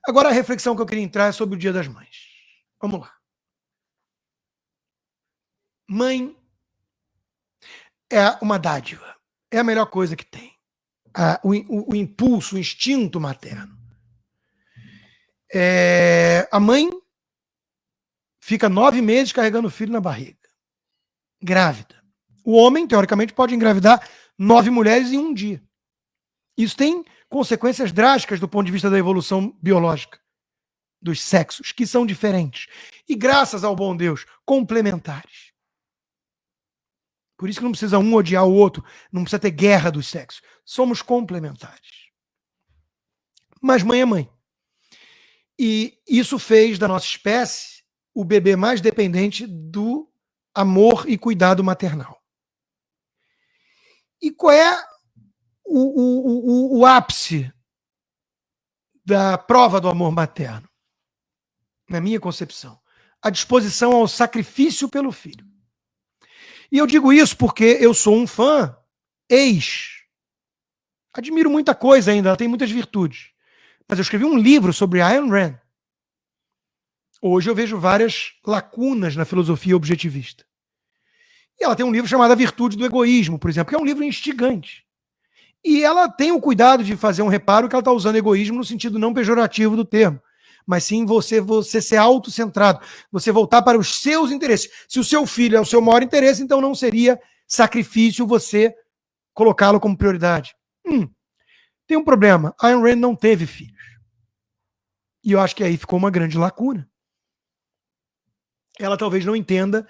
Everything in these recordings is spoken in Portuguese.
Agora, a reflexão que eu queria entrar é sobre o Dia das Mães. Vamos lá. Mãe é uma dádiva. É a melhor coisa que tem. O impulso, o instinto materno. A mãe fica 9 meses carregando o filho na barriga. Grávida. O homem, teoricamente, pode engravidar 9 mulheres em um dia. Isso tem consequências drásticas do ponto de vista da evolução biológica dos sexos, que são diferentes. E, graças ao bom Deus, complementares. Por isso que não precisa um odiar o outro, não precisa ter guerra dos sexos. Somos complementares. Mas mãe é mãe. E isso fez da nossa espécie o bebê mais dependente do amor e cuidado maternal. E qual é o ápice da prova do amor materno? Na minha concepção, a disposição ao sacrifício pelo filho. E eu digo isso porque eu sou um fã Admiro muita coisa ainda, ela tem muitas virtudes. Mas eu escrevi um livro sobre Ayn Rand. Hoje eu vejo várias lacunas na filosofia objetivista. E ela tem um livro chamado A Virtude do Egoísmo, por exemplo, que é um livro instigante. E ela tem o cuidado de fazer um reparo que ela está usando egoísmo no sentido não pejorativo do termo, mas sim você ser autocentrado, você voltar para os seus interesses. Se o seu filho é o seu maior interesse, então não seria sacrifício você colocá-lo como prioridade. Tem um problema. Ayn Rand não teve filhos. E eu acho que aí ficou uma grande lacuna. Ela talvez não entenda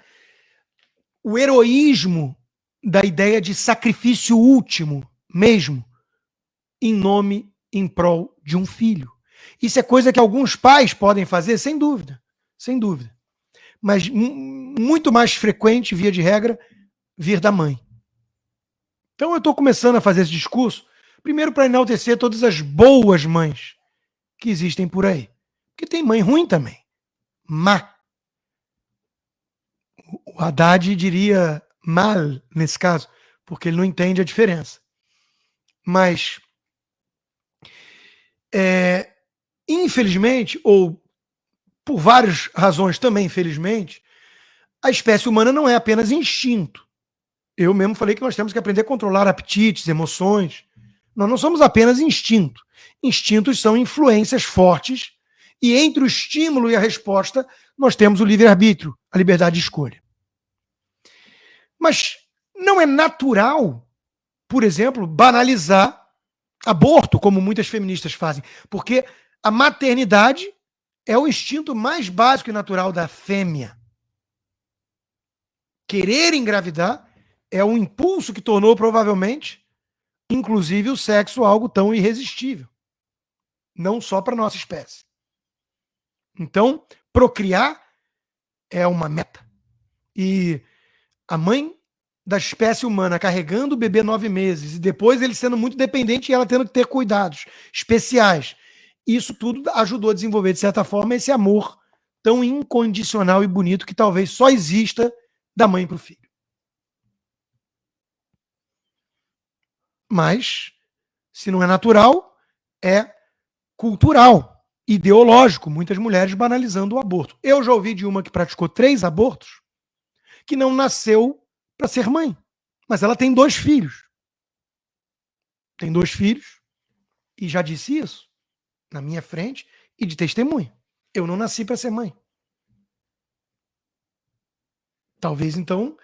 o heroísmo da ideia de sacrifício último, mesmo, em prol de um filho. Isso é coisa que alguns pais podem fazer, sem dúvida. Sem dúvida. Mas muito mais frequente, via de regra, vir da mãe. Então eu estou começando a fazer esse discurso, primeiro para enaltecer todas as boas mães que existem por aí. Porque tem mãe ruim também. Má. O Haddad diria mal nesse caso, porque ele não entende a diferença. Mas, infelizmente, ou por várias razões também, infelizmente, a espécie humana não é apenas instinto. Eu mesmo falei que nós temos que aprender a controlar apetites, emoções. Nós não somos apenas instinto. Instintos são influências fortes e entre o estímulo e a resposta nós temos o livre-arbítrio, a liberdade de escolha. Mas não é natural, por exemplo, banalizar aborto, como muitas feministas fazem, porque a maternidade é o instinto mais básico e natural da fêmea. Querer engravidar é um impulso que tornou, provavelmente, inclusive o sexo algo tão irresistível. Não só para a nossa espécie. Então, procriar é uma meta. E a mãe da espécie humana carregando o bebê 9 meses e depois ele sendo muito dependente e ela tendo que ter cuidados especiais. Isso tudo ajudou a desenvolver, de certa forma, esse amor tão incondicional e bonito que talvez só exista da mãe para o filho. Mas, se não é natural, é cultural, ideológico. Muitas mulheres banalizando o aborto. Eu já ouvi de uma que praticou 3 abortos que não nasceu para ser mãe. Mas ela tem 2 filhos. Tem 2 filhos e já disse isso na minha frente e de testemunho. Eu não nasci para ser mãe. Talvez, então,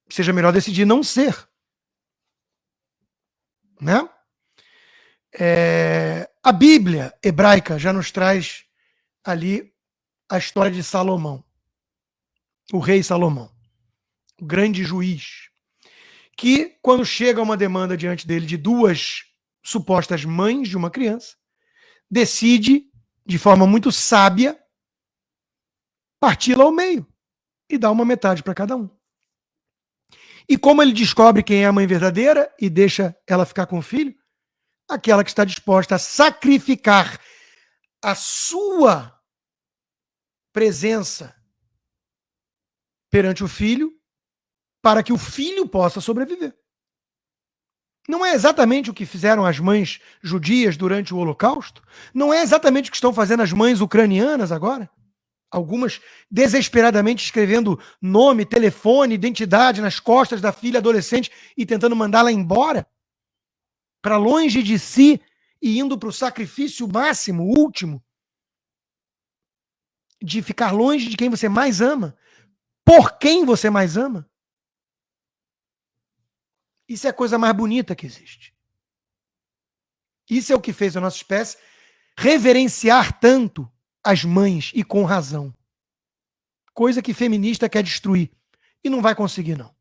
seja melhor decidir não ser. Né? A Bíblia hebraica já nos traz ali a história de Salomão. O rei Salomão. O grande juiz. Que, quando chega uma demanda diante dele de 2 supostas mães de uma criança, decide, de forma muito sábia, parti-la ao meio e dar uma metade para cada um. E como ele descobre quem é a mãe verdadeira e deixa ela ficar com o filho? Aquela que está disposta a sacrificar a sua presença perante o filho para que o filho possa sobreviver. Não é exatamente o que fizeram as mães judias durante o Holocausto? Não é exatamente o que estão fazendo as mães ucranianas agora? Algumas desesperadamente escrevendo nome, telefone, identidade nas costas da filha adolescente e tentando mandá-la embora para longe de si e indo para o sacrifício máximo, último, de ficar longe de quem você mais ama, por quem você mais ama. Isso é a coisa mais bonita que existe. Isso é o que fez a nossa espécie reverenciar tanto as mães, e com razão. Coisa que feminista quer destruir. E não vai conseguir, não.